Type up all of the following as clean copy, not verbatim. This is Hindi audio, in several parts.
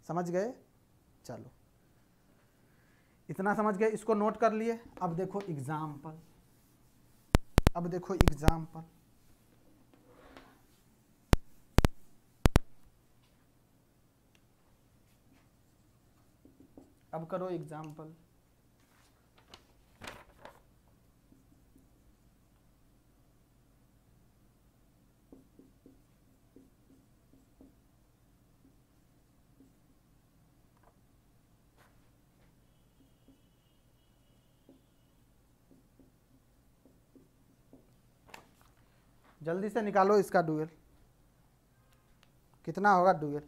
समझ गए? चलो इतना समझ गए, इसको नोट कर लिए। अब देखो एग्जाम्पल, अब देखो एग्जाम्पल। अब करो एग्जाम्पल। जल्दी से निकालो इसका डुअल, कितना होगा डुअल?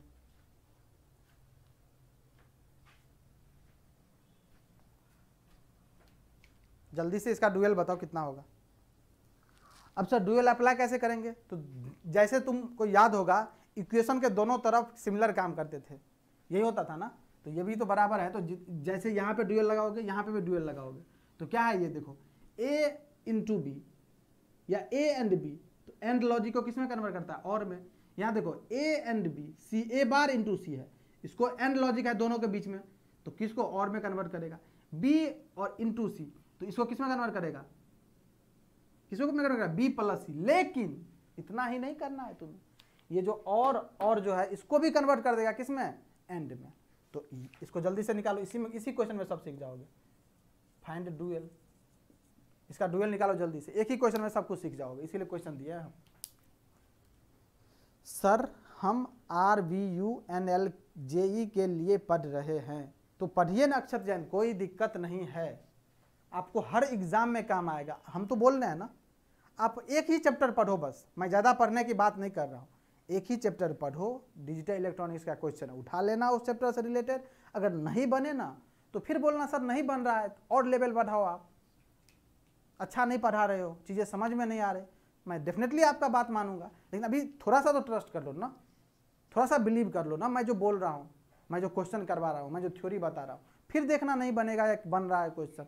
जल्दी से इसका डुअल बताओ कितना होगा। अब सर डुअल अप्लाई कैसे करेंगे? तो जैसे तुमको याद होगा इक्वेशन के दोनों तरफ सिमिलर काम करते थे, यही होता था ना। तो ये भी तो बराबर है, तो जैसे यहाँ पे डुअल लगाओगे यहाँ पे भी डुअल लगाओगे, तो क्या है ये देखो a इंटू बी या a एंड b, तो एंड लॉजिक को किस में कन्वर्ट करता है? और में। यहाँ देखो a and b, c a bar into c है, इसको एंड लॉजिक है दोनों के बीच में, तो किसको और में कन्वर्ट करेगा? b और इंटू सी, तो इसको किस में कन्वर्ट करेगा? किसको कन्वर्ट करेगा? b प्लस सी। लेकिन इतना ही नहीं करना है तुम्हें, ये जो और जो है इसको भी कन्वर्ट कर देगा किस में? एंड में। तो इसको जल्दी से निकालो, इसी क्वेश्चन में सब सीख जाओगे। फाइंड डुअल, इसका डुअल निकालो जल्दी से, एक ही क्वेश्चन में सब कुछ सीख जाओगे, इसीलिए क्वेश्चन दिया है हम। सर हम RVUNL JE के लिए पढ़ रहे हैं, तो पढ़िए ना अक्षत जैन, कोई दिक्कत नहीं है, आपको हर एग्जाम में काम आएगा। हम तो बोल रहे हैं ना, आप एक ही चैप्टर पढ़ो बस, मैं ज़्यादा पढ़ने की बात नहीं कर रहा हूँ, एक ही चैप्टर पढ़ो, डिजिटल इलेक्ट्रॉनिक्स का क्वेश्चन उठा लेना उस चैप्टर से रिलेटेड। अगर नहीं बने ना तो फिर बोलना सर नहीं बन रहा है, और लेवल बढ़ाओ, आप अच्छा नहीं पढ़ा रहे हो, चीज़ें समझ में नहीं आ रही, मैं डेफिनेटली आपका बात मानूंगा, लेकिन अभी थोड़ा सा तो ट्रस्ट कर लो ना, थोड़ा सा बिलीव कर लो ना, मैं जो बोल रहा हूँ, मैं जो क्वेश्चन करवा रहा हूँ, मैं जो थ्योरी बता रहा हूँ, फिर देखना नहीं बनेगा या बन रहा है क्वेश्चन।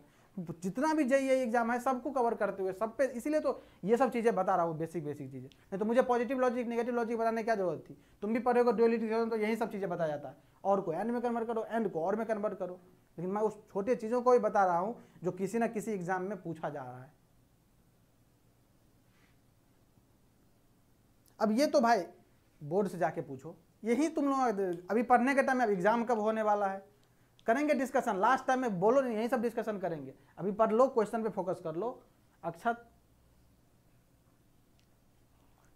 जितना भी JEE एग्जाम है सबको कवर करते हुए सब पे, इसीलिए तो ये सब चीज़ें बता रहा हूँ, बेसिक चीज़ें। नहीं तो मुझे पॉजिटिव लॉजिक नेगेटिव लॉजिक बताने की क्या जरूरत थी? तुम भी पढ़ोगे ड्यूअलिटी तो यही सब चीज़ें बताया जाता है, और को एंड में कन्वर्ट करो, एंड को और में कन्वर्ट करो, लेकिन मैं उस छोटे चीज़ों को ही बता रहा हूँ जो किसी न किसी एग्जाम में पूछा जा रहा है। अब ये तो भाई बोर्ड से जाके पूछो, यही तुम लोग अभी पढ़ने के टाइम में, अब एग्जाम कब होने वाला है करेंगे डिस्कशन, लास्ट टाइम में बोलो नहीं, यही सब डिस्कशन करेंगे, अभी पढ़ लो, क्वेश्चन पे फोकस कर लो। अक्षत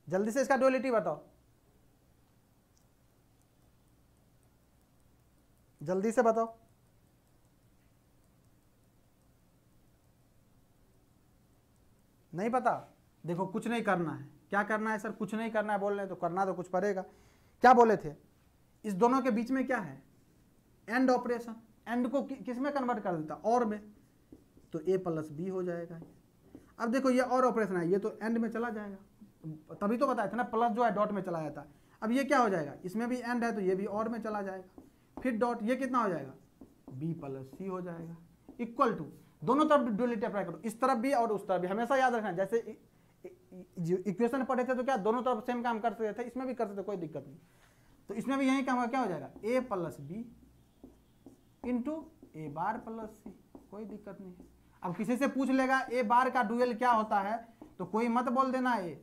जल्दी से इसका डुअलिटी बताओ, जल्दी से बताओ। नहीं पता? देखो कुछ नहीं करना है, क्या करना है सर? कुछ नहीं करना है बोल रहे, तो करना तो कुछ पड़ेगा। क्या बोले थे? इस दोनों के बीच में क्या है? एंड ऑपरेशन, एंड को किस में कन्वर्ट कर देता? और में, तो a प्लस बी हो जाएगा। अब देखो ये और ऑपरेशन है, ये तो एंड में चला जाएगा, तभी तो बताया था ना, प्लस जो है डॉट में चला जाता है। अब ये क्या हो जाएगा? इसमें भी एंड है तो ये भी और में चला जाएगा, फिर डॉट, ये कितना हो जाएगा? b प्लस सी हो जाएगा, इक्वल टू, दोनों तरफ डुअलिटी अप्लाई करो, इस तरफ भी और उस तरफ भी, हमेशा याद रखना। जैसे इक्वेशन पढ़े थे तो क्या दोनों तरफ सेम काम कर सकते थे, इसमें भी कर सकते, कोई दिक्कत नहीं। तो इसमें भी यही काम होगा, क्या हो जाएगा? a plus b into a bar plus c, कोई दिक्कत नहीं है। अब किसी से पूछ लेगा ए बार का डुअल क्या होता है, तो कोई मत बोल देना ए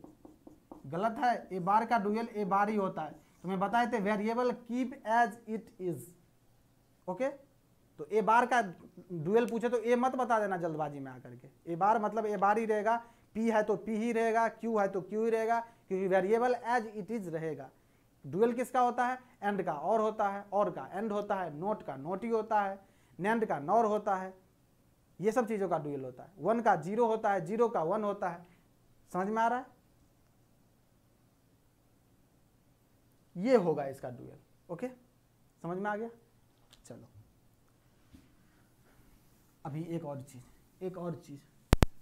गलत है, ए बार का डुअल ए बार ही होता है। तुम्हें बताए थे variable keep as it is, okay. तो ए बार का डुअल पूछे तो ए मत बता देना जल्दबाजी में आकर के, ए बार मतलब ए बार ही रहेगा, पी है तो पी ही रहेगा, क्यू है तो क्यू ही रहेगा, क्योंकि वेरिएबल एज इट इज रहेगा। डुअल किसका होता है? एंड का और होता है, और का एंड होता है, नोट का नोट ही होता है, नैंड का नॉर होता है, ये सब चीज़ों का डुअल होता है। वन का जीरो होता है, जीरो का वन होता है। समझ में आ रहा है? ये होगा इसका डुअल, ओके, समझ में आ गया? चलो अभी एक और चीज,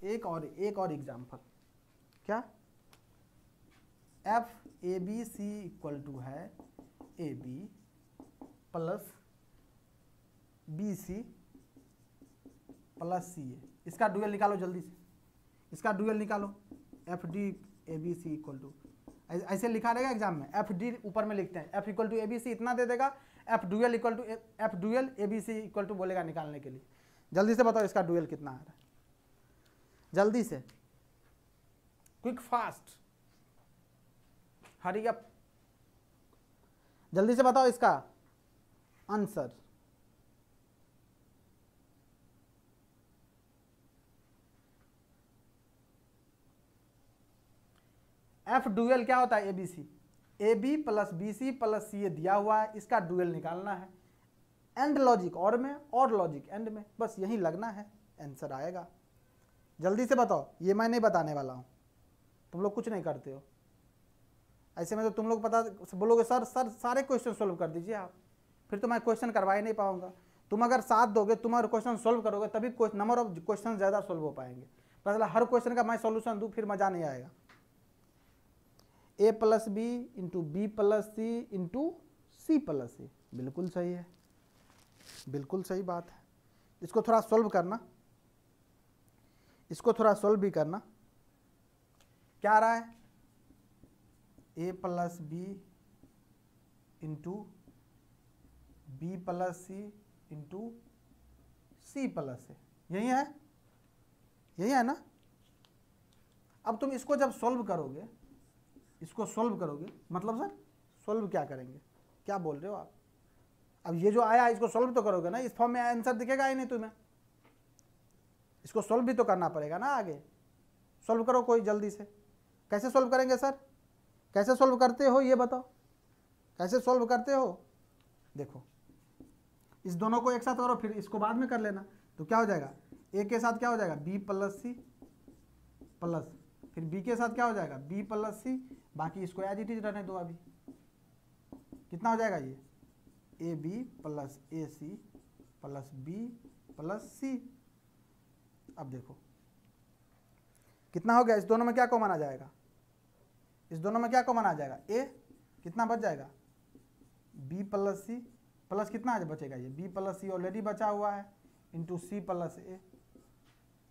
एक और एग्जाम्पल, क्या? F A B C equal to है ए b plus B C plus c a. इसका डुअल निकालो जल्दी से, इसका डुअल निकालो। F d a B C equal to, ऐसे लिखा रहेगा एग्जाम में, एफ डी ऊपर में लिखते हैं, F equal to A B C इतना दे देगा, F dual equal to F dual A B C equal to बोलेगा निकालने के लिए। जल्दी से बताओ इसका डुअल कितना आ रहा है, जल्दी से, क्विक फास्ट, हरी अप, जल्दी से बताओ इसका आंसर। एफ डुअल क्या होता है, ABC, a b plus B C plus c a दिया हुआ है, इसका डुअल निकालना है। एंड लॉजिक और में और लॉजिक एंड में, बस यही लगना है, आंसर आएगा। जल्दी से बताओ, ये मैं नहीं बताने वाला हूँ, तुम लोग कुछ नहीं करते हो ऐसे में, तो तुम लोग पता बोलोगे सर सारे क्वेश्चन सोल्व कर दीजिए आप, फिर तो मैं क्वेश्चन करवा ही नहीं पाऊंगा। तुम अगर साथ दोगे, तुम अगर क्वेश्चन सोल्व करोगे तभी नंबर ऑफ क्वेश्चन ज़्यादा सोल्व हो पाएंगे। पहले हर क्वेश्चन का मैं सॉल्यूशन दूँ, फिर मज़ा नहीं आएगा। A plus b into b plus c into c plus c, बिल्कुल सही है, बिल्कुल सही बात है। इसको थोड़ा सोल्व करना, इसको थोड़ा सोल्व भी करना। क्या आ रहा है, a plus b into b plus c into c plus a, यही है, यही है ना। अब तुम इसको जब सोल्व करोगे, इसको सोल्व करोगे, मतलब सर सोल्व क्या करेंगे, क्या बोल रहे हो आप? अब ये जो आया इसको सोल्व तो करोगे ना, इस फॉर्म में आंसर दिखेगा ही नहीं तुम्हें, इसको सोल्व भी तो करना पड़ेगा ना। आगे सोल्व करो कोई जल्दी से। कैसे सोल्व करेंगे सर, कैसे सोल्व करते हो ये बताओ, कैसे सोल्व करते हो? देखो इस दोनों को एक साथ करो, फिर इसको बाद में कर लेना। तो क्या हो जाएगा, ए के साथ क्या हो जाएगा, बी प्लस सी प्लस, फिर बी के साथ क्या हो जाएगा, बी प्लस सी, बाकी इसको एज इट इज रहने दो। अभी कितना हो जाएगा ये, a b plus a c plus b plus c. अब देखो कितना हो गया, इस दोनों में क्या कॉमन आ जाएगा, इस दोनों में क्या कॉमन आ जाएगा, ए, कितना बच जाएगा, बी प्लस सी प्लस कितना बचेगा, ये बी प्लस सी ऑलरेडी बचा हुआ है इंटू सी प्लस ए,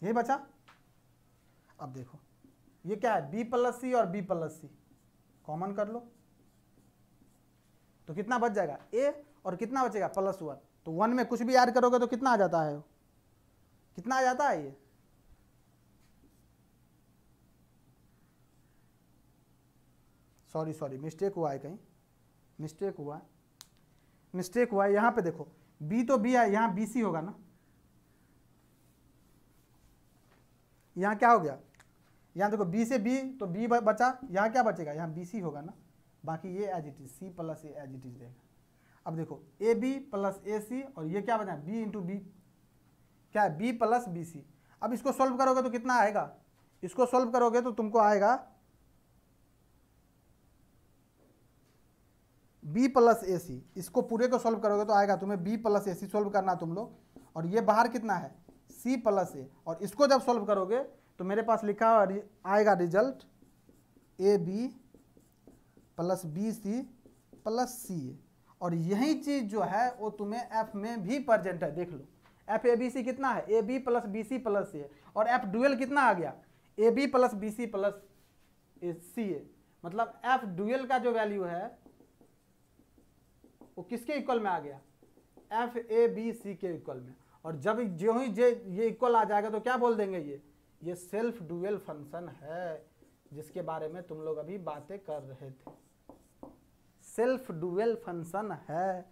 यही बचा। अब देखो ये क्या है, बी प्लस सी और बी प्लस सी कॉमन कर लो, तो कितना बच जाएगा, ए और कितना बचेगा, प्लस वन। तो वन में कुछ भी ऐड करोगे तो कितना आ जाता है, कितना आ जाता है ये, सॉरी मिस्टेक हुआ है, कहीं मिस्टेक हुआ है यहाँ पे। देखो बी तो बी है, यहाँ बी सी होगा ना, यहाँ क्या हो गया, यहाँ देखो बी से बी तो बी बचा, यहाँ क्या बचेगा, यहाँ बी सी होगा ना, बाकी ये as it is C plus A as it is रहेगा। अब देखो ए बी प्लस ए सी और ये क्या बना, बी इंटू बी, क्या है, बी प्लस बी सी। अब इसको सोल्व करोगे तो कितना आएगा, इसको सोल्व करोगे तो तुमको आएगा बी प्लस ए सी, इसको पूरे को सोल्व करोगे तो आएगा तुम्हें B plus a C solve करना तुम लोग, और ये बाहर कितना है, सी प्लस ए, और इसको जब सोल्व करोगे तो मेरे पास लिखा आएगा result a b plus B C plus c a. और यही चीज जो है वो तुम्हें एफ में भी प्रेजेंट है, देख लो एफ ए बी सी कितना है, ए b plus B C plus a, और एफ डुअल कितना आ गया, a b plus B C plus c a. मतलब एफ डुअल का जो वैल्यू है वो किसके इक्वल में आ गया, एफ ए बी सी के इक्वल में। और जब जो ही ये इक्वल आ जाएगा तो क्या बोल देंगे, ये सेल्फ डुअल फंक्शन है, जिसके बारे में तुम लोग अभी बातें कर रहे थे, सेल्फ डुअल फंक्शन है।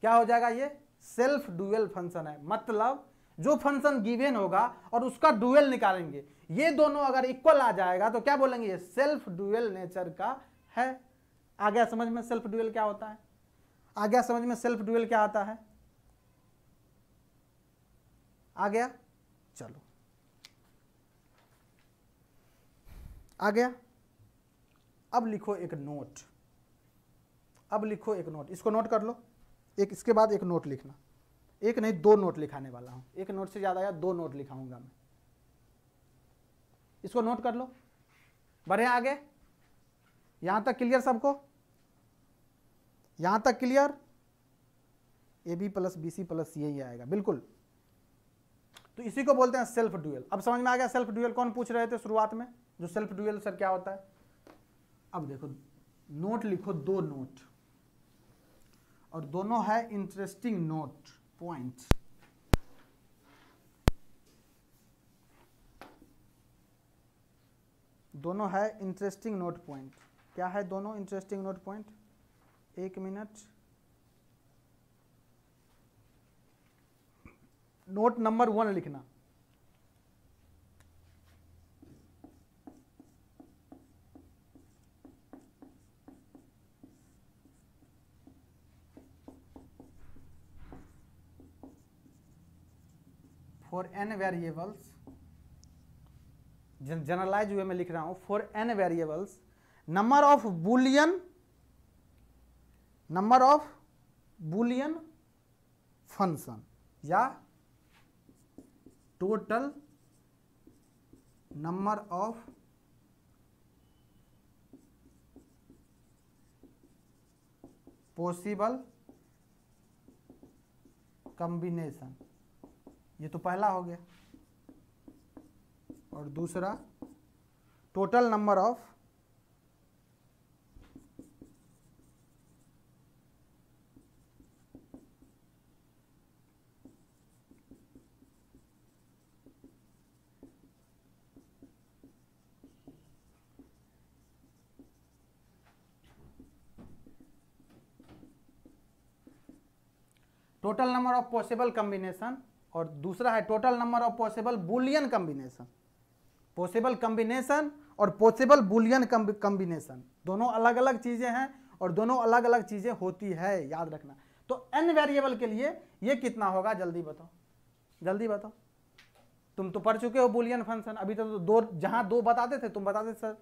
क्या हो जाएगा, ये सेल्फ डुअल फंक्शन है, मतलब जो फंक्शन गिवन होगा और उसका डुअल निकालेंगे, ये दोनों अगर इक्वल आ जाएगा तो क्या बोलेंगे, ये सेल्फ डुअल नेचर का है। आ गया समझ में सेल्फ डुअल क्या होता है, आ गया समझ में सेल्फ डुअल क्या आता है, आ गया, चलो आ गया। अब लिखो एक नोट, अब लिखो एक नोट, इसको नोट कर लो, एक इसके बाद एक नोट लिखना, एक नहीं दो नोट लिखाने वाला हूं, एक नोट से ज्यादा या दो नोट लिखाऊंगा मैं, इसको नोट कर लो। बढ़े आगे, यहां तक क्लियर सबको, यहां तक clear, a b plus B C plus c ही आएगा बिल्कुल। तो इसी को बोलते हैं सेल्फ डुअल। अब समझ में आ गया सेल्फ डुअल कौन पूछ रहे थे शुरुआत में, जो सेल्फ डुअल सर क्या होता है। अब देखो नोट लिखो, दो नोट, और दोनों है इंटरेस्टिंग नोट पॉइंट। दोनों है इंटरेस्टिंग नोट पॉइंट। क्या है दोनों इंटरेस्टिंग नोट पॉइंट? एक मिनट। नोट नंबर 1 लिखना। For n variables, generalize way में लिख रहा हूं, for n variables number of boolean function या total number of possible combination, ये तो पहला हो गया। और दूसरा total number of possible combination, और दूसरा है total number of possible boolean combination. Possible combination और पॉसिबल बुलियन कॉम्बिनेशन दोनों अलग अलग चीजें हैं और दोनों अलग अलग चीजें होती है, याद रखना। तो n वेरिएबल के लिए ये कितना होगा, जल्दी बताओ, जल्दी बताओ। तुम तो पढ़ चुके हो बुलियन फंक्शन, अभी तो दो, जहां दो बताते थे तुम बताते सर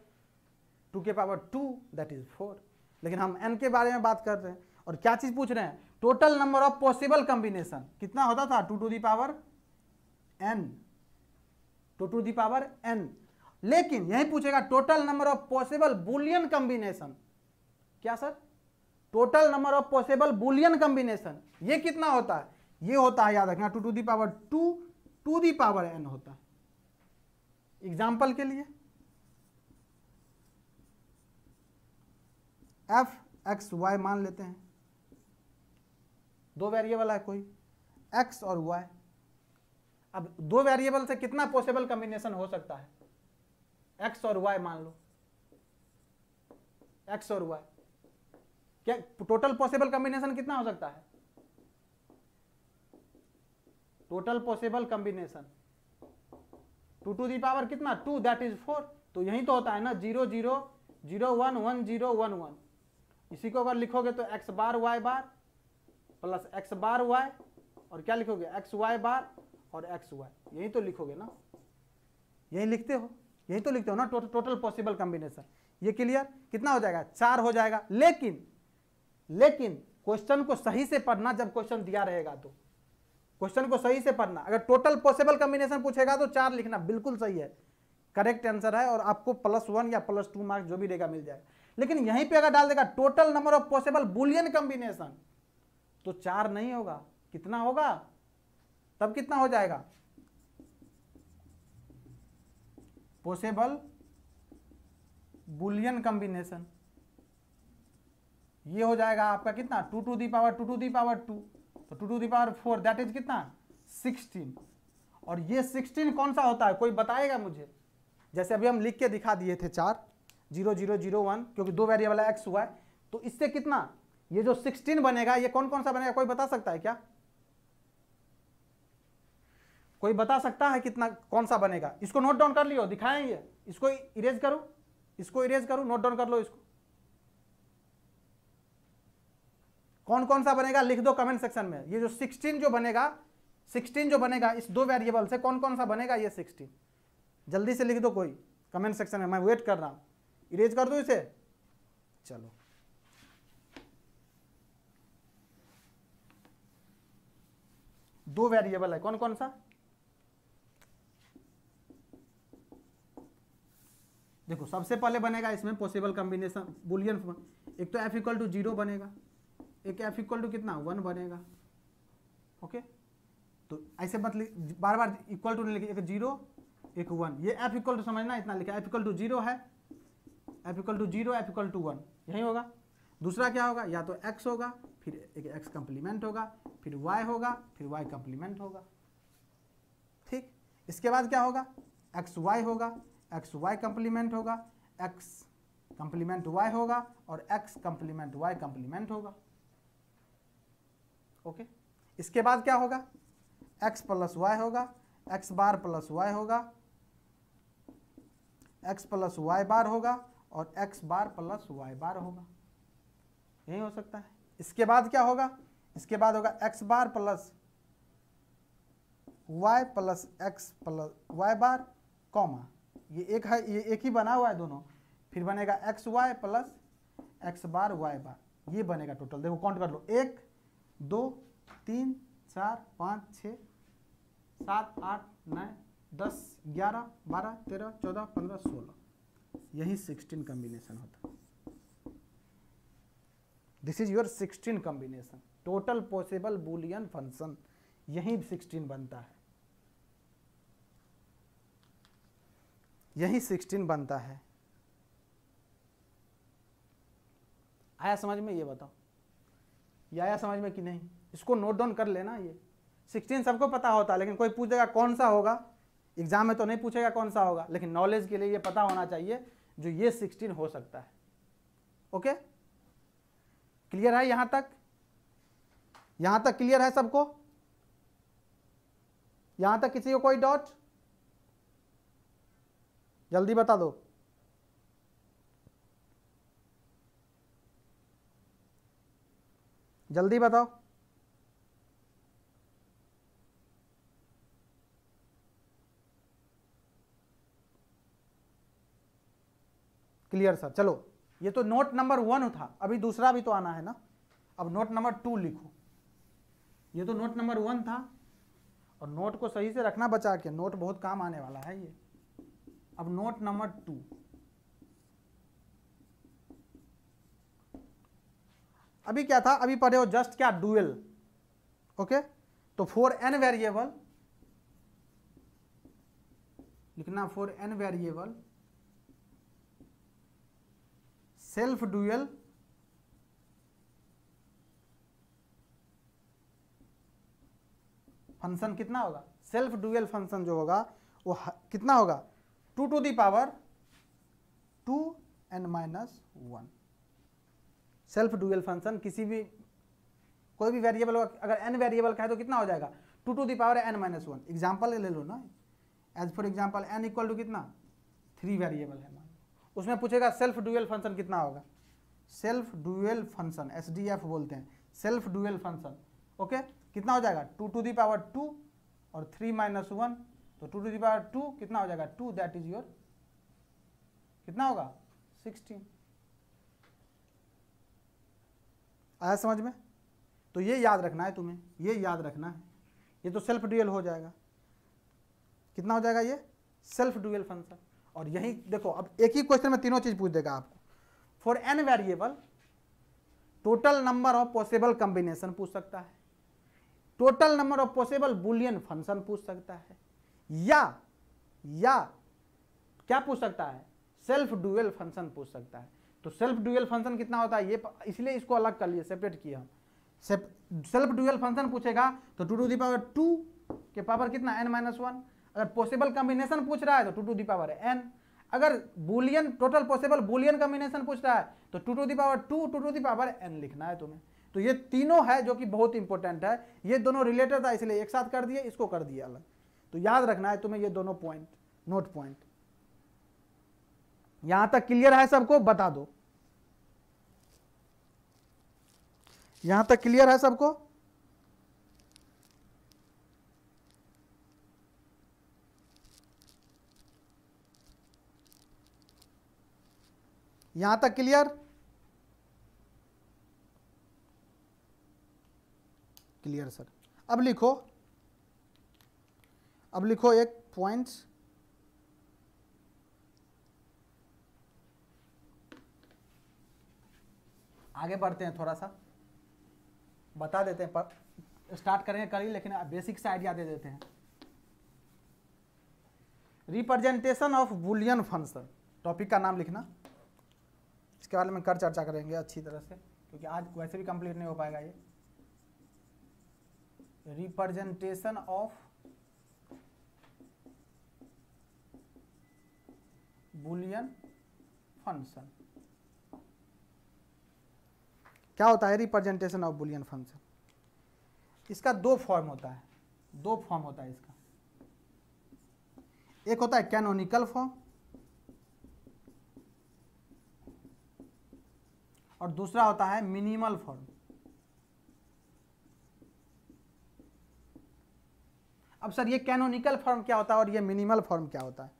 2 के पावर 2 दैट इज 4, लेकिन हम n के बारे में बात कर रहे हैं। और क्या चीज पूछ रहे हैं? Total number of possible combination कितना होता था? 2 to the power n, 2 to the power n। लेकिन यही पूछेगा total number of possible boolean combination. क्या sir? Total number of possible boolean combination ये कितना होता है? ये होता है, याद रखना, 2 to the power 2 to the power n होता है। एग्जाम्पल के लिए f x y मान लेते हैं, दो वेरिएबल है कोई x और y। अब दो वेरिएबल से कितना पॉसिबल कॉम्बिनेशन हो सकता है? x और y मान लो, x और y, क्या टोटल पॉसिबल कॉम्बिनेशन कितना हो सकता है? Total possible combination 2 to the power कितना? 2 दैट इज 4। तो यही तो होता है ना, 0 0 0 1 1 0 1 1। इसी को अगर लिखोगे तो x बार y बार प्लस x बार y, और क्या लिखोगे? x y बार और x y, यही तो लिखोगे ना, यही लिखते हो, यही तो लिखते हो ना टोटल पॉसिबल कॉम्बिनेशन। ये क्लियर? कितना हो जाएगा? 4 हो जाएगा। लेकिन क्वेश्चन को सही से पढ़ना, जब क्वेश्चन दिया रहेगा तो क्वेश्चन को सही से पढ़ना। अगर टोटल पॉसिबल कॉम्बिनेशन पूछेगा तो 4 लिखना, बिल्कुल सही है, करेक्ट आंसर है, और आपको +1 या +2 मार्क्स जो भी देगा मिल जाएगा। लेकिन यहीं पे अगर डाल देगा total number of possible boolean combination तो 4 नहीं होगा, कितना होगा? तब कितना हो जाएगा? पॉसिबल बुलियन कॉम्बिनेशन ये हो जाएगा आपका कितना? 2 to the power 2 to the power 2, तो 2 to the power 4 that is कितना? 16। और ये 16 कौन सा होता है, कोई बताएगा मुझे? जैसे अभी हम लिख के दिखा दिए थे 4 0 0 0 1, क्योंकि दो वेरिएबल है x y, तो इससे कितना ये जो 16 बनेगा ये कौन कौन सा बनेगा, कोई बता सकता है क्या? कोई बता सकता है कितना, कौन सा बनेगा? इसको नोट डाउन कर लियो, दिखाएंगे। इसको इरेज करो, इसको इरेज करो, नोट डाउन कर लो इसको। कौन कौन सा बनेगा लिख दो कमेंट सेक्शन में। ये जो 16 जो बनेगा इस दो वेरिएबल से कौन कौन सा बनेगा ये 16, जल्दी से लिख दो कोई कमेंट सेक्शन में, मैं वेट कर रहा हूं। इरेज कर दो इसे, चलो। दो वेरिएबल है, कौन कौन सा? देखो सबसे पहले बनेगा इसमें पॉसिबल कॉम्बिनेशन बुलियन, एक तो f = 0 बनेगा, एक f = कितना 1 बनेगा। ओके, तो ऐसे मत बार बार इक्वल टू नहीं लिखे, एक 0 एक 1, ये f = समझना इतना लिखा, f = 0 है, f = 0 f = 1 यही होगा। दूसरा क्या होगा, या तो x होगा, फिर एक x कंप्लीमेंट होगा, फिर y होगा, फिर y कंप्लीमेंट होगा। ठीक, इसके बाद क्या होगा, एक्स वाई होगा, एक्स वाई कंप्लीमेंट होगा, एक्स कंप्लीमेंट वाई होगा और एक्स कंप्लीमेंट वाई कंप्लीमेंट होगा। ओके, इसके बाद क्या होगा, एक्स प्लस वाई होगा, एक्स बार प्लस वाई होगा, एक्स प्लस वाई बार होगा और एक्स बार प्लस वाई बार होगा। यही हो सकता है। इसके बाद क्या होगा, इसके बाद होगा x bar plus y plus x plus y bar comma, ये एक है, ये एक ही बना हुआ है दोनों, फिर बनेगा एक्स वाई प्लस एक्स बार वाई बार, ये बनेगा टोटल। देखो काउंट कर लो, 1 2 3 4 5 6 7 8 9 10 11 12 13 14 15 16, यही 16 कॉम्बिनेशन होता है। This is your 16 combination, total possible Boolean function, यही 16 बनता है, यही 16 बनता है। आया समझ में, ये बताओ, ये आया समझ में कि नहीं? इसको नोट डाउन कर लेना। ये 16 सबको पता होता है, लेकिन कोई पूछेगा कौन सा होगा, एग्जाम में तो नहीं पूछेगा कौन सा होगा, लेकिन नॉलेज के लिए ये पता होना चाहिए जो ये 16 हो सकता है। ओके, क्लियर है यहां तक? यहां तक क्लियर है सबको? यहां तक किसी को कोई डाउट? जल्दी बता दो। जल्दी बताओ। क्लियर सर, चलो ये तो नोट नंबर 1 था, अभी दूसरा भी तो आना है ना। अब नोट नंबर 2 लिखो। ये तो नोट नंबर 1 था, और नोट को सही से रखना बचा के, नोट बहुत काम आने वाला है ये। अब नोट नंबर 2, अभी क्या था, अभी पढ़े हो जस्ट क्या, डुअल। ओके, तो फॉर n वेरिएबल लिखना, for n variable self dual function कितना होगा, सेल्फ डुअल फंक्शन जो होगा वो कितना होगा, 2 to the power 2n-1। Self dual function किसी भी कोई भी वेरिएबल, अगर n वेरिएबल का है तो कितना हो जाएगा, 2 to the power n-1। Example ले लो ना, as for example n equal to कितना, 3 वेरिएबल है, उसमें पूछेगा सेल्फ डुअल फंक्शन कितना होगा। सेल्फ डुअल फंक्शन SDF बोलते हैं, सेल्फ डुअल फंक्शन। ओके, कितना हो जाएगा, 2 to the power 2 और 3-1, तो 2 to the power 2 कितना हो जाएगा, 2, दैट इज योर कितना होगा, 16। आया समझ में? तो ये याद रखना है तुम्हें, ये याद रखना है, ये तो सेल्फ डुअल हो जाएगा। कितना हो जाएगा ये, सेल्फ डुअल फंक्शन। और यही देखो, अब एक ही क्वेश्चन में तीनों चीज पूछ देगा आपको। For n variable total number of possible combination पूछ सकता है, total number of possible Boolean function पूछ सकता है, या क्या पूछ सकता है, सेल्फ डुअल फंक्शन पूछ सकता है। तो सेल्फ डुअल फंक्शन कितना होता है, ये इसलिए इसको अलग कर लिए, सेपरेट किया हम। सेल्फ डुअल फंक्शन पूछेगा तो 2 to the power 2 के पावर कितना, n-1। अगर पॉसिबल कॉम्बिनेशन पूछ रहा है तो 2 to the power n। अगर Boolean total possible Boolean combination पूछ रहा है तो 2 to the power 2 2 to the power n लिखना है तुम्हें। तो ये तीनों है जो कि बहुत इंपॉर्टेंट है, ये दोनों रिलेटेड था इसलिए एक साथ कर दिए, इसको कर दिया अलग। तो याद रखना है तुम्हें ये दोनों पॉइंट, नोट पॉइंट। यहां तक क्लियर है सबको, बता दो। यहां तक क्लियर है सबको? यहां तक क्लियर? Clear sir. अब लिखो एक पॉइंट, आगे बढ़ते हैं, थोड़ा सा बता देते हैं, पर स्टार्ट करेंगे कल ही, लेकिन बेसिक से आइडिया दे देते हैं। Representation of Boolean function, topic का नाम लिखना, इसके बारे में कर चर्चा करेंगे अच्छी तरह से। क्योंकि आज वैसे भी कंप्लीट नहीं हो पाएगा ये। Representation of boolean function. क्या होता है रिप्रेजेंटेशन ऑफ बुलियन फंक्शन? इसका दो फॉर्म होता है, दो फॉर्म होता है इसका। एक होता है कैनोनिकल फॉर्म और दूसरा होता है मिनिमल फॉर्म। अब सर ये कैनोनिकल फॉर्म क्या होता है और ये मिनिमल फॉर्म क्या होता है?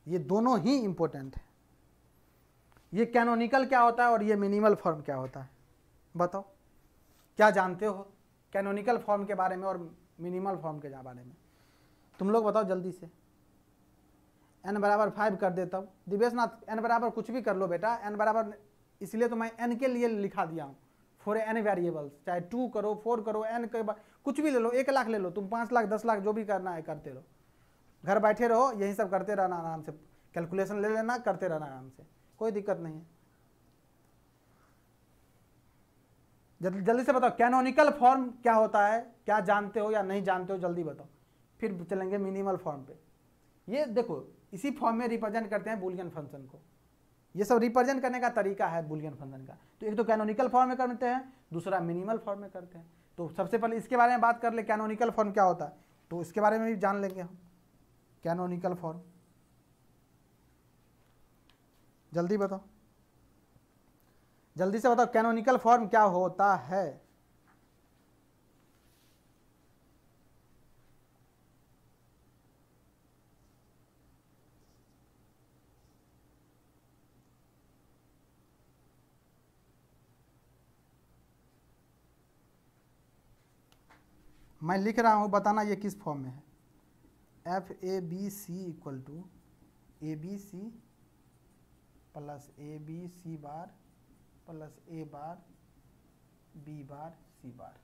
ये दोनों ही इंपॉर्टेंट है। ये कैनोनिकल क्या होता है और ये मिनिमल फॉर्म क्या होता है? बताओ, क्या जानते हो कैनोनिकल फॉर्म के बारे में और मिनिमल फॉर्म के बारे में? तुम लोग बताओ जल्दी से। n बराबर 5 कर देता हूँ। दिवेश नाथ, n बराबर कुछ भी कर लो बेटा, n बराबर इसलिए तो मैं n के लिए लिखा दिया हूँ, फॉर n वेरिएबल्स, चाहे 2 करो 4 करो, n के बाद कुछ भी ले लो, 1 लाख ले लो, तुम 5 लाख 10 लाख जो भी करना है करते रहो, घर बैठे रहो, यही सब करते रहना आराम से, कैलकुलेशन ले लेना, करते रहना आराम से, कोई दिक्कत नहीं है। जल्दी से बताओ कैनोनिकल फॉर्म क्या होता है, क्या जानते हो या नहीं जानते हो, जल्दी बताओ, फिर चलेंगे मिनिमल फॉर्म पे। ये देखो इसी फॉर्म में रिप्रेजेंट करते हैं बुलियन फंक्शन को। ये सब रिप्रेजेंट करने का तरीका है बुलियन फंक्शन का। तो एक तो कैनोनिकल फॉर्म में करते हैं, दूसरा मिनिमल फॉर्म में करते हैं। तो सबसे पहले इसके बारे में बात कर ले, कैनोनिकल फॉर्म क्या होता है, तो इसके बारे में भी जान लेंगे हम। कैनोनिकल फॉर्म जल्दी बताओ, जल्दी से बताओ कैनोनिकल फॉर्म क्या होता है? मैं लिख रहा हूं, बताना ये किस फॉर्म में है। F A B C equal to A B C plus A B C bar plus A bar b bar C bar.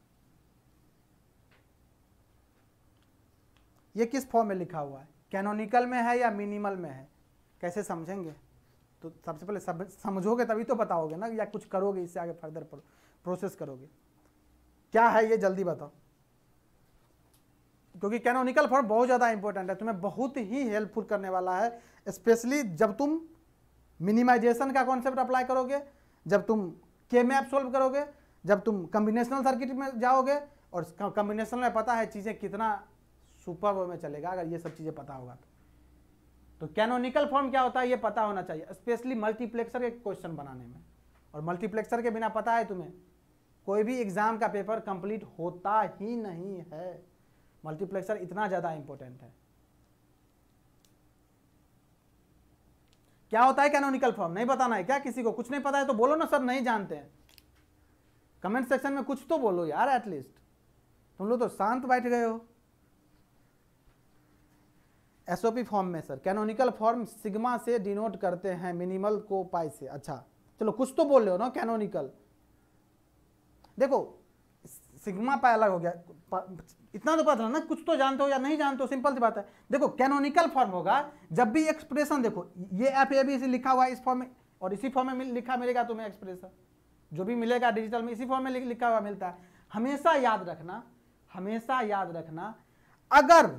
ये किस फॉर्म में लिखा हुआ है? कैनोनिकल में है या मिनिमल में है? कैसे समझेंगे? तो सबसे पहले समझोगे तभी तो बताओगे ना, या कुछ करोगे इससे आगे फर्दर प्रोसेस करोगे। क्या है ये जल्दी बताओ, क्योंकि कैनोनिकल फॉर्म बहुत ज़्यादा इंपॉर्टेंट है, तुम्हें बहुत ही हेल्पफुल करने वाला है, स्पेशली जब तुम मिनिमाइजेशन का कॉन्सेप्ट अप्लाई करोगे, जब तुम के मैप सोल्व करोगे, जब तुम कॉम्बिनेशनल सर्किट में जाओगे, और कॉम्बिनेशनल में पता है चीज़ें कितना सुपर में चलेगा अगर ये सब चीज़ें पता होगा तो कैनोनिकल फॉर्म क्या होता है ये पता होना चाहिए, स्पेशली मल्टीप्लेक्सर के क्वेश्चन बनाने में। और मल्टीप्लेक्सर के बिना पता है तुम्हें कोई भी एग्जाम का पेपर कंप्लीट होता ही नहीं है। मल्टीप्लेक्सर इतना ज़्यादा इंपॉर्टेंट है। क्या होता है कैनोनिकल फॉर्म? नहीं बताना है क्या किसी को? कुछ नहीं पता है तो बोलो ना सर नहीं जानते हैं, कमेंट सेक्शन में कुछ तो बोलो यार, एटलीस्ट। तुम लोग तो शांत बैठ गए हो। एसओपी फॉर्म में सर कैनोनिकल फॉर्म सिग्मा से डिनोट करते हैं, मिनिमल को पाई से। अच्छा चलो कुछ तो बोल रहे हो ना कैनोनिकल। देखो सिग्मा पाई अलग हो गया, इतना तो पता ना, कुछ तो जानते हो या नहीं जानते हो, सिंपल सी बात है। देखो कैनोनिकल फॉर्म होगा जब भी एक्सप्रेशन, देखो ये एफ ए बी सी लिखा हुआ है इस फॉर्म में, और इसी फॉर्म में लिखा मिलेगा तुम्हें एक्सप्रेशन, जो भी मिलेगा डिजिटल में इसी फॉर्म में लिखा हुआ मिलता है। हमेशा याद रखना, हमेशा याद रखना, अगर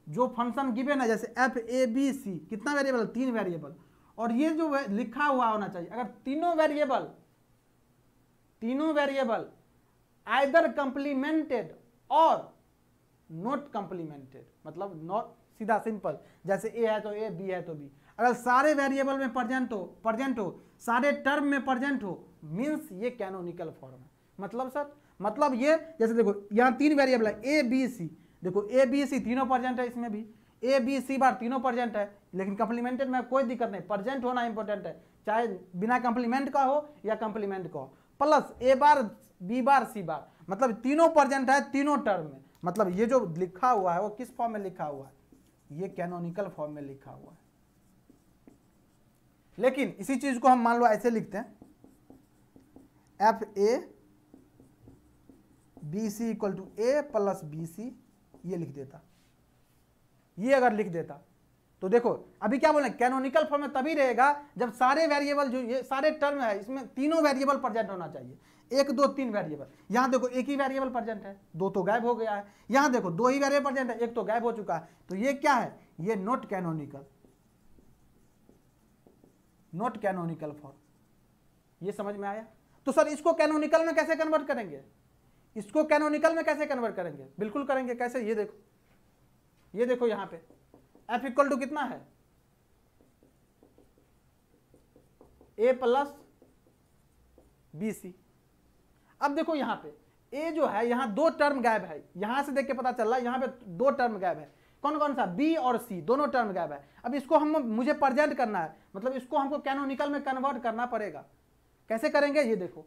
जो फंक्शन गिवन है जैसे एफ ए बी सी, कितना वेरिएबल? 3 वेरिएबल, और ये जो लिखा हुआ होना चाहिए, अगर तीनों वेरिएबल आइदर कंप्लीमेंटेड और नॉट कंप्लीमेंटेड, मतलब नॉट, सीधा सिंपल, जैसे ए है तो ए, बी है तो बी, अगर सारे वेरिएबल में प्रेजेंट हो, सारे टर्म में प्रेजेंट हो, मींस ये कैनोनिकल फॉर्म है। मतलब सर, मतलब ये जैसे देखो यहाँ 3 वेरिएबल है ए बी सी, देखो ए बी सी तीनों प्रेजेंट है, इसमें भी ए बी सी बार तीनों प्रेजेंट है, लेकिन कंप्लीमेंटेड में कोई दिक्कत नहीं, प्रेजेंट होना इंपॉर्टेंट है, चाहे बिना कंप्लीमेंट का हो या कंप्लीमेंट का हो, प्लस ए बार बी बार सी बार, मतलब तीनों प्रेजेंट है तीनों टर्म में। मतलब ये जो लिखा हुआ है वो किस फॉर्म में लिखा हुआ है? ये कैनोनिकल फॉर्म में लिखा हुआ है। लेकिन इसी चीज को हम मान लो ऐसे लिखते हैं, F A B C equal to A plus B C, ये लिख देता, ये अगर लिख देता तो देखो अभी क्या बोले, कैनोनिकल फॉर्म में तभी रहेगा जब सारे वेरिएबल, जो ये सारे टर्म है इसमें तीनों वेरिएबल प्रेजेंट होना चाहिए। 1 2 3 वेरिएबल। यहाँ देखो एक ही वेरिएबल प्रेजेंट है, 2 तो गायब हो गया है। यहाँ देखो 2 ही वेरिएबल प्रेजेंट है, 1 तो गायब हो चुका है। तो ये क्या है, ये not canonical, not canonical form. ये समझ में आया? तो सर इसको कैनोनिकल में कैसे कन्वर्ट करेंगे, इसको कैनोनिकल में कैसे कन्वर्ट करेंगे? बिल्कुल करेंगे। कैसे? ये देखो, ये देखो यहाँ पे f इक्वल टू कितना है, a प्लस बी सी। अब देखो यहाँ पे a जो है, यहाँ 2 टर्म गायब है, यहां से देख के पता चल रहा है यहाँ पे 2 टर्म गायब है। कौन कौन सा? b और c, दोनों टर्म गायब है। अब इसको मुझे प्रेजेंट करना है, मतलब इसको हमको कैनोनिकल में कन्वर्ट करना पड़ेगा। कैसे करेंगे? ये देखो,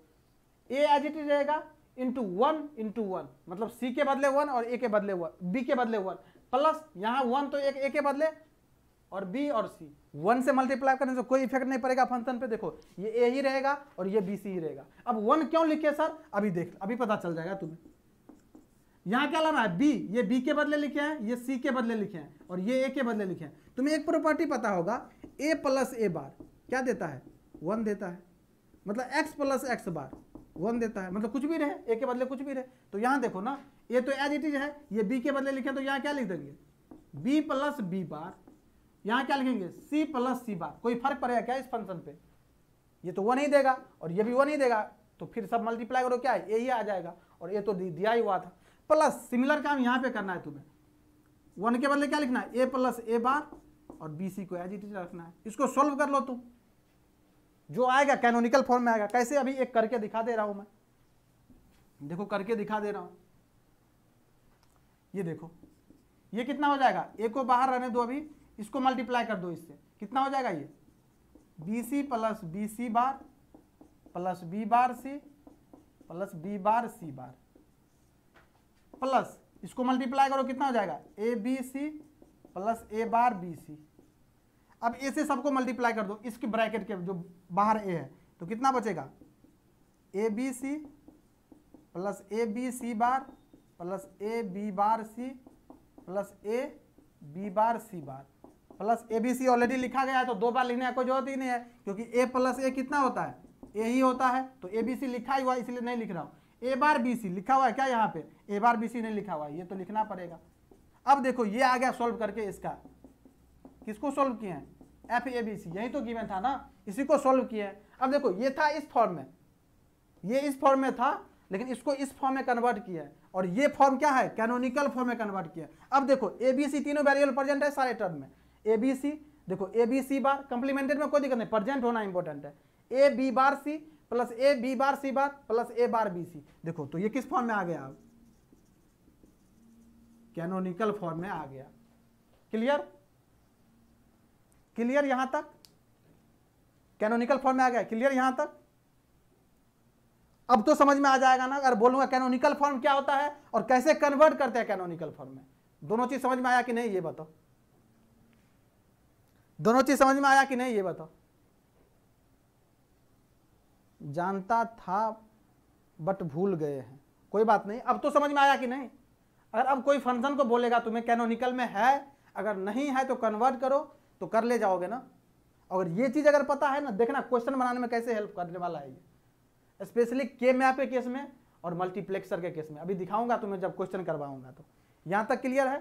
a एज इट इज रहेगा इंटू 1, मतलब c के बदले 1 और a के बदले 1, b के बदले 1, प्लस यहाँ 1 तो एक a के बदले और b और c, 1 से मल्टीप्लाई करने से कोई इफेक्ट नहीं पड़ेगा फंक्शन पे। देखो ये a ही रहेगा और ये b c ही रहेगा। अब 1 क्यों लिखे सर? अभी देख, अभी पता चल जाएगा तुम्हें। यहाँ क्या लाना है? b, ये b के बदले लिखे हैं, ये c के बदले लिखे हैं और ये a के बदले लिखे हैं। तुम्हें एक प्रॉपर्टी पता होगा, a प्लस a बार क्या देता है? 1 देता है। मतलब x प्लस x बार 1 देता है, मतलब कुछ भी रहे, a के बदले कुछ भी रहे। तो यहाँ देखो ना, ये तो एज इट इज है, ये b के बदले लिखे, तो यहाँ क्या लिख देंगे? b प्लस b बार। यहाँ क्या लिखेंगे? c प्लस c बार। कोई फर्क पड़ेगा क्या इस फंक्शन पे? ये तो 1 ही देगा और ये भी 1 ही देगा, तो फिर सब मल्टीप्लाई करो, क्या है? a ही आ जाएगा, और ये तो दिया ही हुआ था। प्लस सिमिलर काम यहाँ पे करना है तुम्हें, 1 के बदले क्या लिखना है? a प्लस a बार और b c को एज इट इज रखना है। इसको सोल्व कर लो तुम, जो आएगा कैनोनिकल फॉर्म में आएगा। कैसे? अभी एक करके दिखा दे रहा हूं मैं, देखो करके दिखा दे रहा हूं। ये देखो, ये कितना हो जाएगा? a को बाहर रहने दो, अभी इसको मल्टीप्लाई कर दो इससे, कितना हो जाएगा? ये bc प्लस bc बार प्लस b बार c प्लस b बार c बार, प्लस इसको मल्टीप्लाई करो, कितना हो जाएगा? abc plus a bar bc। अब ए से सबको मल्टीप्लाई कर दो, इसकी ब्रैकेट के जो बाहर ए है, तो कितना बचेगा? A B C plus A B C bar plus A B bar C plus A B bar C bar plus A B C already लिखा गया है, तो 2 बार लिखने का कोई जरूरत ही नहीं है, क्योंकि ए प्लस ए कितना होता है? ए ही होता है। तो ए बी सी लिखा ही हुआ है, इसलिए नहीं लिख रहा हूँ। ए बार बी सी लिखा हुआ है क्या यहाँ पे? ए बार बी सी नहीं लिखा हुआ है, ये तो लिखना पड़ेगा। अब देखो ये आ गया सोल्व करके, इसका किसको सोल्व किए हैं? एफ ए बी सी, यही तो गिवन था ना, इसी को सोल्व किए हैं। अब देखो ये था इस फॉर्म में, ये इस फॉर्म में था, लेकिन इसको इस फॉर्म में कन्वर्ट किया है, और ये फॉर्म क्या है? कैनोनिकल फॉर्म में कन्वर्ट किया है। अब देखो ए बी सी तीनों वेरिएबल प्रेजेंट है सारे टर्म में। ए बी सी देखो, A B C bar complemented में कोई दिक्कत नहीं, प्रेजेंट होना इंपॉर्टेंट है। ए बी बार सी प्लस ए बी बार सी बार प्लस ए बार बी सी। देखो तो ये किस फॉर्म में आ गया? अब कैनोनिकल फॉर्म में आ गया। क्लियर? क्लियर यहां तक? कैनोनिकल फॉर्म में आ गया। क्लियर यहां तक? अब तो समझ में आ जाएगा ना, अगर बोलूंगा कैनोनिकल फॉर्म क्या होता है और कैसे कन्वर्ट करते हैं कैनोनिकल फॉर्म में। दोनों चीज समझ में आया कि नहीं, ये बताओ। दोनों चीज समझ में आया कि नहीं, ये बताओ। जानता था बट भूल गए हैं, कोई बात नहीं, अब तो समझ में आया कि नहीं। अगर अब कोई फंक्शन को बोलेगा तुम्हें कैनोनिकल में है, अगर नहीं है तो कन्वर्ट करो, तो कर ले जाओगे ना। और ये चीज अगर पता है ना, देखना क्वेश्चन बनाने में कैसे हेल्प करने वाला है ये, स्पेशली के मैप के केस में और मल्टीप्लेक्सर के केस में। अभी दिखाऊंगा तुम्हें जब क्वेश्चन करवाऊंगा। तो यहां तक क्लियर है?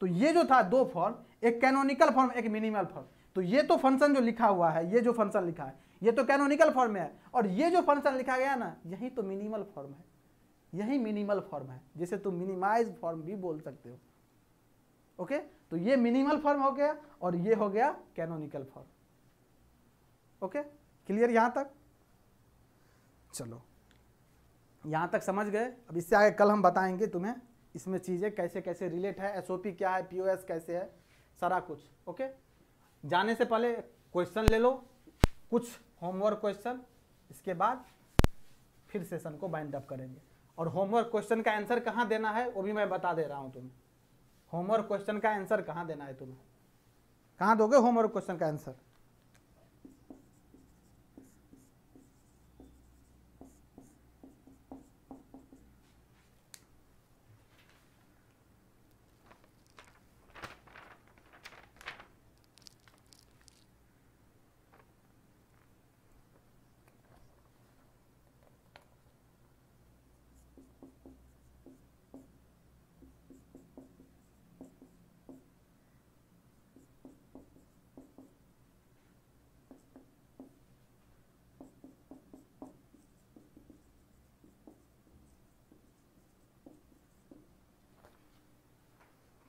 तो ये जो था 2 फॉर्म, एक कैनोनिकल फॉर्म, एक मिनिमल फॉर्म। तो ये तो फंक्शन जो लिखा हुआ है, ये जो फंक्शन लिखा है, ये तो कैनोनिकल फॉर्म में है, और ये जो फंक्शन लिखा गया ना, यही तो मिनिमल फॉर्म है, यही मिनिमल फॉर्म है, जिसे तुम मिनिमाइज फॉर्म भी बोल सकते हो। ओके, तो ये मिनिमल फॉर्म हो गया और ये हो गया कैनोनिकल फॉर्म। ओके, क्लियर यहां तक? चलो यहां तक समझ गए। अब इससे आगे कल हम बताएंगे तुम्हें इसमें चीजें कैसे कैसे रिलेट है, एसओपी क्या है, पीओएस कैसे है, सारा कुछ। ओके, जाने से पहले क्वेश्चन ले लो, कुछ होमवर्क क्वेश्चन, इसके बाद फिर सेशन को बाइंड अप करेंगे। और होमवर्क क्वेश्चन का आंसर कहाँ देना है वो भी मैं बता दे रहा हूं तुम्हें। होमवर्क क्वेश्चन का आंसर कहाँ देना है तुम्हें, कहाँ दोगे होमवर्क क्वेश्चन का आंसर?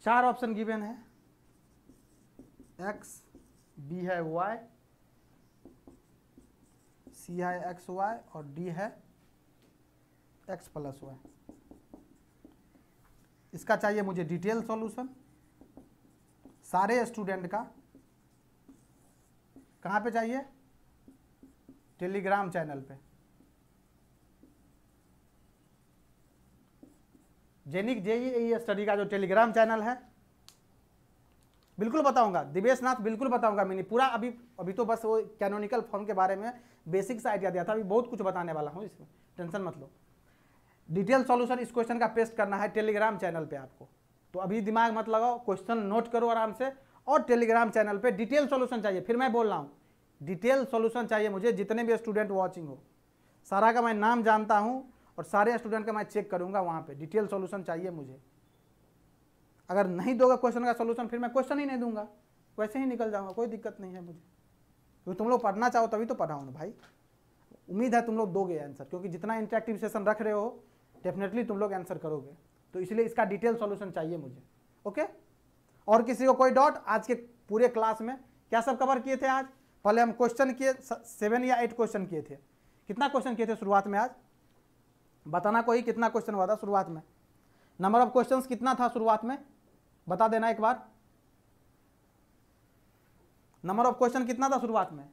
4 ऑप्शन गिवन है, x, b है y, c है एक्स वाई और d है x प्लस वाई। इसका चाहिए मुझे डिटेल सॉल्यूशन सारे स्टूडेंट का। कहाँ पे चाहिए? टेलीग्राम चैनल पे, जेनिक जेईई स्टडी का जो टेलीग्राम चैनल है, बिल्कुल बताऊंगा दिवेश नाथ, बिल्कुल बताऊंगा। मैंने पूरा अभी तो बस वो कैनोनिकल फॉर्म के बारे में बेसिक सा आइडिया दिया था, अभी बहुत कुछ बताने वाला हूँ, इसमें टेंशन मत लो। डिटेल सॉल्यूशन इस क्वेश्चन का पेस्ट करना है टेलीग्राम चैनल पे आपको, तो अभी दिमाग मत लगाओ, क्वेश्चन नोट करो आराम से, और टेलीग्राम चैनल पे डिटेल सॉल्यूशन चाहिए। फिर मैं बोल रहा हूँ डिटेल सॉल्यूशन चाहिए मुझे, जितने भी स्टूडेंट वॉचिंग हो, सारा का मैं नाम जानता हूँ और सारे स्टूडेंट का मैं चेक करूँगा वहाँ पे, डिटेल सॉल्यूशन चाहिए मुझे। अगर नहीं दोगे क्वेश्चन का सॉल्यूशन, फिर मैं क्वेश्चन ही नहीं दूंगा, वैसे ही निकल जाऊँगा, कोई दिक्कत नहीं है मुझे, क्योंकि तुम लोग पढ़ना चाहो तभी तो पढ़ाऊँ ना भाई। उम्मीद है तुम लोग दोगे आंसर, क्योंकि जितना इंटरेक्टिव सेशन रख रहे हो डेफिनेटली तुम लोग आंसर करोगे, तो इसलिए इसका डिटेल सॉल्यूशन चाहिए मुझे। ओके, और किसी को कोई डाउट? आज के पूरे क्लास में क्या सब कवर किए थे आज? पहले हम क्वेश्चन किए 7 या 8 क्वेश्चन किए थे। कितना क्वेश्चन किए थे शुरुआत में आज? बताना कोई, कितना क्वेश्चन हुआ था शुरुआत में? नंबर ऑफ क्वेश्चंस कितना था शुरुआत में? बता देना एक बार, नंबर ऑफ क्वेश्चन कितना था शुरुआत में?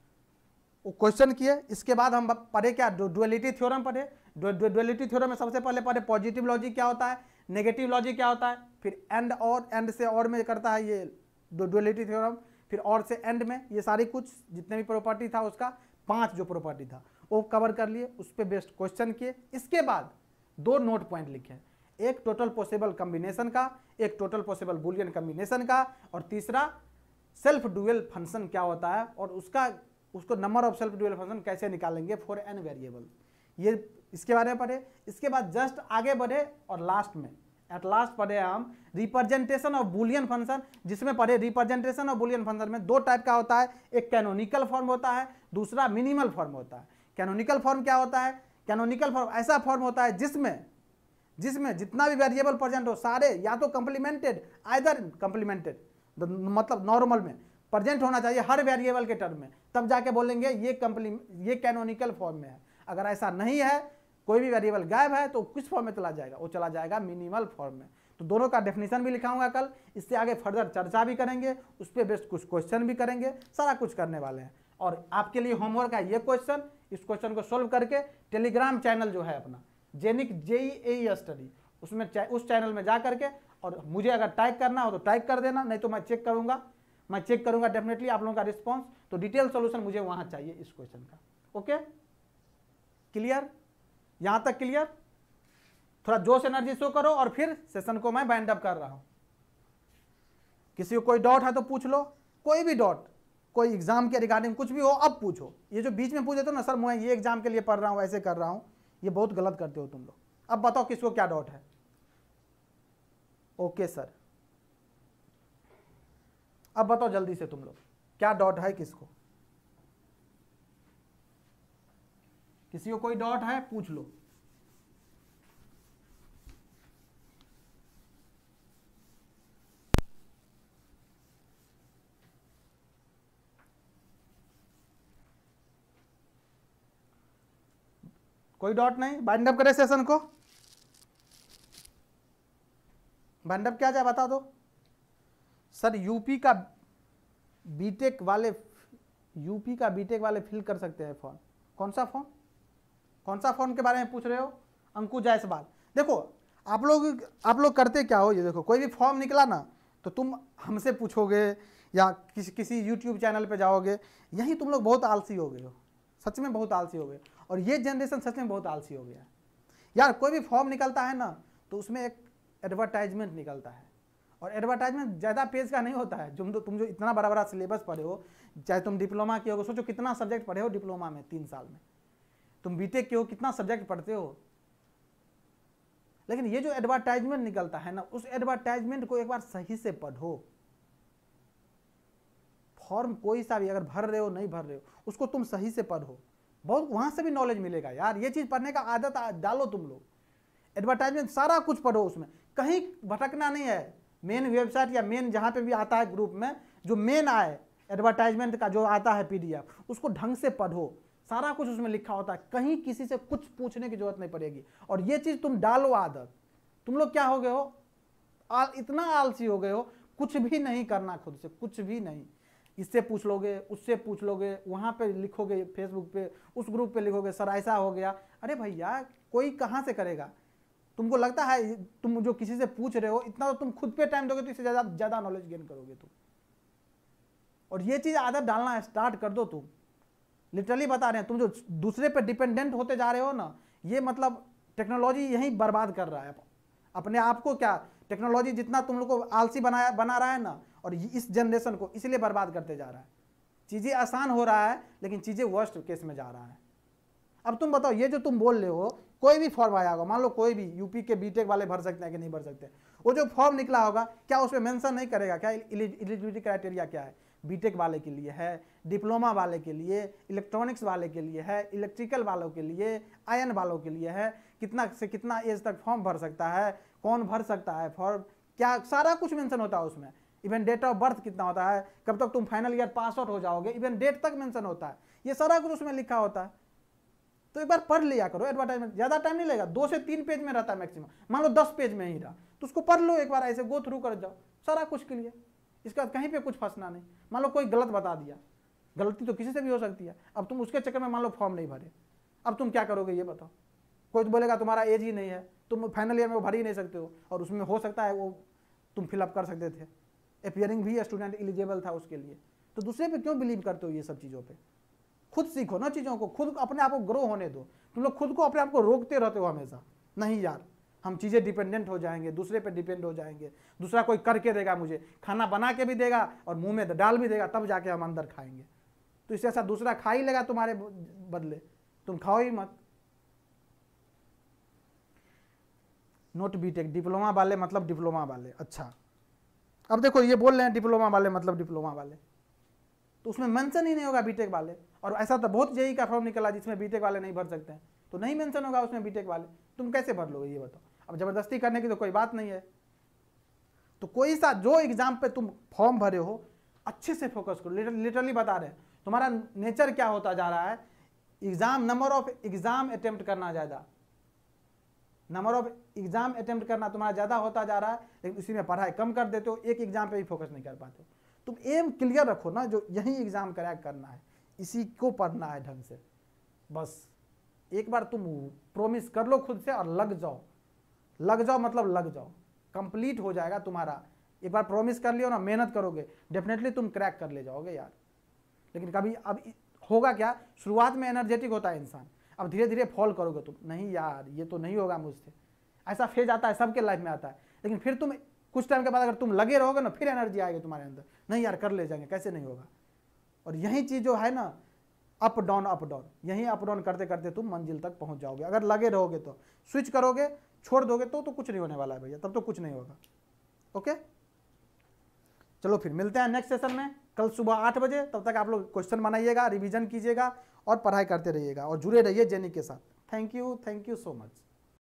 वो क्वेश्चन किए, इसके बाद हम पढ़े क्या? डुअलिटी थ्योरम पढ़े। डुअलिटी थ्योरम में सबसे पहले पढ़े पॉजिटिव लॉजिक क्या होता है, नेगेटिव लॉजिक क्या होता है, फिर एंड और, एंड से और में करता है ये डुअलिटी थ्योरम, फिर और से एंड में, ये सारी कुछ जितने भी प्रॉपर्टी था उसका 5 जो प्रॉपर्टी था वो कवर कर लिए, उस पर बेस्ड क्वेश्चन किए। इसके बाद 2 नोट पॉइंट लिखे, एक टोटल पॉसिबल कॉम्बिनेशन का, एक टोटल पॉसिबल बूलियन कॉम्बिनेशन का, और तीसरा सेल्फ ड्यूअल फंक्शन क्या होता है और उसको number of self dual function कैसे निकालेंगे फॉर एन वेरिएबल, ये इसके बारे में पढ़े। इसके बाद जस्ट आगे बढ़े और लास्ट में एट लास्ट पढ़े हम रिप्रेजेंटेशन ऑफ बूलियन फंक्शन, जिसमें पढ़े रिप्रेजेंटेशन ऑफ बूलियन फंक्शन में 2 टाइप का होता है, एक कैनोनिकल फॉर्म होता है, दूसरा मिनिमल फॉर्म होता है। कैनोनिकल फॉर्म क्या होता है? कैनोनिकल फॉर्म ऐसा फॉर्म होता है जिसमें जितना भी वेरिएबल प्रेजेंट हो सारे या तो कंप्लीमेंटेड, आइदर कंप्लीमेंटेड, मतलब नॉर्मल में प्रेजेंट होना चाहिए हर वेरिएबल के टर्म में, तब जाके बोलेंगे ये कैनोनिकल फॉर्म में है। अगर ऐसा नहीं है, कोई भी वेरिएबल गायब है, तो किस फॉर्म में चला जाएगा? वो चला जाएगा मिनिमल फॉर्म में। तो दोनों का डेफिनेशन भी लिखाऊंगा कल, इससे आगे फर्दर चर्चा भी करेंगे, उस पर बेस्ड कुछ क्वेश्चन भी करेंगे, सारा कुछ करने वाले हैं। और आपके लिए होमवर्क है ये क्वेश्चन, इस क्वेश्चन को सोल्व करके टेलीग्राम चैनल जो है अपना जेनिक जेईई स्टडी, उसमें उस चैनल में जा करके, और मुझे अगर टाइप करना हो तो टाइप कर देना, नहीं तो मैं चेक करूंगा डेफिनेटली आप लोगों का रिस्पॉन्स। तो डिटेल सॉल्यूशन मुझे वहां चाहिए इस क्वेश्चन का। Okay, clear? यहां तक क्लियर? थोड़ा जोश एनर्जी शो करो, और फिर सेशन को मैं बाइंड अप कर रहा हूं। किसी को कोई डाउट है तो पूछ लो, कोई भी डाउट, कोई एग्जाम के रिगार्डिंग कुछ भी हो अब पूछो। ये जो बीच में पूछे तो ना सर मैं ये एग्जाम के लिए पढ़ रहा हूं, ऐसे कर रहा हूं, ये बहुत गलत करते हो तुम लोग। अब बताओ किसको क्या डाउट है? ओके सर, अब बताओ जल्दी से तुम लोग क्या डाउट है किसको? किसी को कोई डाउट है पूछ लो। कोई डाउट नहीं? बाइंड अप करें सेशन को? बाइंड अप क्या जाए बता दो सर। यूपी का बीटेक वाले फिल कर सकते हैं फॉर्म। कौन सा फॉर्म के बारे में पूछ रहे हो? अंकुश जायसवाल। देखो आप लोग करते क्या हो, ये देखो कोई भी फॉर्म निकला ना तो तुम हमसे पूछोगे या किसी यूट्यूब चैनल पे जाओगे, यही तुम लोग बहुत आलसी हो गए हो, सच में बहुत आलसी हो गए। और ये जनरेशन सच में बहुत आलसी हो गया है यार। कोई भी फॉर्म निकलता है ना तो उसमें एक एडवर्टाइजमेंट निकलता है, और एडवर्टाइजमेंट ज़्यादा पेज का नहीं होता है। तुम जो इतना बड़ा बड़ा सिलेबस पढ़े हो, चाहे तुम डिप्लोमा किए हो, सोचो कितना सब्जेक्ट पढ़े हो डिप्लोमा में 3 साल में, तुम बीटेक के हो कितना सब्जेक्ट पढ़ते हो। लेकिन ये जो एडवर्टाइजमेंट निकलता है ना, उस एडवर्टाइजमेंट को एक बार सही से पढ़ो। फॉर्म कोई सा भी अगर भर रहे हो नहीं भर रहे हो, उसको तुम सही से पढ़ो, बहुत वहां से भी नॉलेज मिलेगा यार। ये चीज पढ़ने का आदत डालो तुम लोग। एडवर्टाइजमेंट सारा कुछ पढ़ो, उसमें कहीं भटकना नहीं है। मेन वेबसाइट या मेन जहाँ पे भी आता है ग्रुप में, जो मेन आए एडवर्टाइजमेंट का जो आता है PDF, उसको ढंग से पढ़ो, सारा कुछ उसमें लिखा होता है, कहीं किसी से कुछ पूछने की जरूरत नहीं पड़ेगी। और ये चीज़ तुम डालो आदत। तुम लोग क्या हो गए हो, इतना आलसी हो गए हो, कुछ भी नहीं करना खुद से, कुछ भी नहीं। इससे पूछ लोगे, उससे पूछ लोगे, वहाँ पे लिखोगे, फेसबुक पे उस ग्रुप पे लिखोगे सर ऐसा हो गया। अरे भैया कोई कहाँ से करेगा? तुमको लगता है तुम जो किसी से पूछ रहे हो इतना तो तुम खुद पे टाइम दोगे तो इससे ज़्यादा नॉलेज गेन करोगे तुम। और ये चीज़ आदत डालना स्टार्ट कर दो तुम। लिटरली बता रहे हैं, तुम जो दूसरे पे डिपेंडेंट होते जा रहे हो ना, ये मतलब टेक्नोलॉजी यही बर्बाद कर रहा है अपने आप को। क्या टेक्नोलॉजी जितना तुम लोग को आलसी बना रहा है ना, और इस जनरेशन को इसलिए बर्बाद करते जा रहा है। चीज़ें आसान हो रहा है लेकिन चीज़ें वर्स्ट केस में जा रहा है। अब तुम बताओ, ये जो तुम बोल रहे हो, कोई भी फॉर्म आया होगा, मान लो कोई भी यूपी के बीटेक वाले भर सकते हैं कि नहीं भर सकते, वो जो फॉर्म निकला होगा क्या उसमें मेंशन नहीं करेगा क्या एलिजिबिलिटी क्राइटेरिया क्या है? बीटेक वाले के लिए है, डिप्लोमा वाले के लिए, इलेक्ट्रॉनिक्स वाले के लिए है, इलेक्ट्रिकल वालों के लिए, आयन वालों के लिए है, कितना से कितना एज तक फॉर्म भर सकता है, कौन भर सकता है फॉर्म, क्या सारा कुछ मेंशन होता है उसमें। इवन डेट ऑफ बर्थ कितना होता है, कब तक तुम फाइनल ईयर पास आउट हो जाओगे, इवन डेट तक मेंशन होता है। ये सारा कुछ उसमें लिखा होता है। तो एक बार पढ़ लिया करो एडवर्टाइजमेंट, ज़्यादा टाइम नहीं लगेगा, 2 से 3 पेज में रहता है मैक्सिमम। मान लो 10 पेज में ही रहा तो उसको पढ़ लो एक बार, ऐसे गो थ्रू कर जाओ सारा कुछ के लिए। इसका कहीं पे कुछ फंसना नहीं। मान लो कोई गलत बता दिया, गलती तो किसी से भी हो सकती है, अब तुम उसके चक्कर में मान लो फॉर्म नहीं भरे, अब तुम क्या करोगे ये बताओ? कोई तो बोलेगा तुम्हारा एज ही नहीं है, तुम फाइनल ईयर में वो भर ही नहीं सकते हो, और उसमें हो सकता है वो तुम फिलअप कर सकते थे, अपियरिंग भी स्टूडेंट एलिजिबल था उसके लिए। तो दूसरे पे क्यों बिलीव करते हो ये सब चीज़ों पे? खुद सीखो ना चीज़ों को, खुद अपने आप को ग्रो होने दो। तुम लोग खुद को अपने आप को रोकते रहते हो हमेशा, नहीं यार हम चीज़ें डिपेंडेंट हो जाएंगे, दूसरे पे डिपेंड हो जाएंगे, दूसरा कोई करके देगा, मुझे खाना बना के भी देगा और मुंह में डाल भी देगा, तब जाके हम अंदर खाएंगे। तो इससे ऐसा दूसरा खा ही लेगा तुम्हारे बदले, तुम खाओ ही मत। नोट बीटेक, डिप्लोमा वाले मतलब डिप्लोमा वाले। अच्छा अब देखो ये बोल रहे हैं डिप्लोमा वाले मतलब डिप्लोमा वाले, तो उसमें मेंशन ही नहीं होगा बीटेक वाले। और ऐसा तो बहुत जेईई का फॉर्म निकला जिसमें बीटेक वाले नहीं भर सकते हैं, तो नहीं मेंशन होगा उसमें बीटेक वाले, तुम कैसे भर लोगे ये बताओ? अब जबरदस्ती करने की तो कोई बात नहीं है। तो कोई सा जो एग्जाम पे तुम फॉर्म भरे हो अच्छे से फोकस करो। लिटरली बता रहे हैं तुम्हारा नेचर क्या होता जा रहा है, exam number of exam attempt करना ज़्यादा, नंबर ऑफ एग्जाम अटेम्प्ट करना तुम्हारा ज़्यादा होता जा रहा है, लेकिन इसी में पढ़ाई कम कर देते हो, एक एग्जाम पे भी फोकस नहीं कर पाते हो। तुम एम क्लियर रखो ना, जो यही एग्जाम क्रैक करना है, इसी को पढ़ना है ढंग से। बस एक बार तुम प्रोमिस कर लो खुद से और लग जाओ, लग जाओ मतलब लग जाओ, कंप्लीट हो जाएगा तुम्हारा। एक बार प्रॉमिस कर लियो ना, मेहनत करोगे डेफिनेटली तुम क्रैक कर ले जाओगे यार। लेकिन कभी अब होगा क्या, शुरुआत में एनर्जेटिक होता है इंसान, अब धीरे धीरे फॉल करोगे तुम, नहीं यार ये तो नहीं होगा मुझसे। ऐसा फेज आता है, सबके लाइफ में आता है। लेकिन फिर तुम कुछ टाइम के बाद अगर तुम लगे रहोगे ना, फिर एनर्जी आएगी तुम्हारे अंदर, नहीं यार कर ले जाएंगे, कैसे नहीं होगा। और यही चीज़ जो है ना, अप डाउन, यही अप डाउन करते करते तुम मंजिल तक पहुंच जाओगे। अगर लगे रहोगे तो, स्विच करोगे छोड़ दोगे तो कुछ नहीं होने वाला है भैया, तब तो कुछ नहीं होगा। ओके चलो फिर मिलते हैं नेक्स्ट सेशन में कल सुबह 8 बजे। तब तक आप लोग क्वेश्चन बनाइएगा, रिवीजन कीजिएगा और पढ़ाई करते रहिएगा और जुड़े रहिए जेनी के साथ। Thank you so much.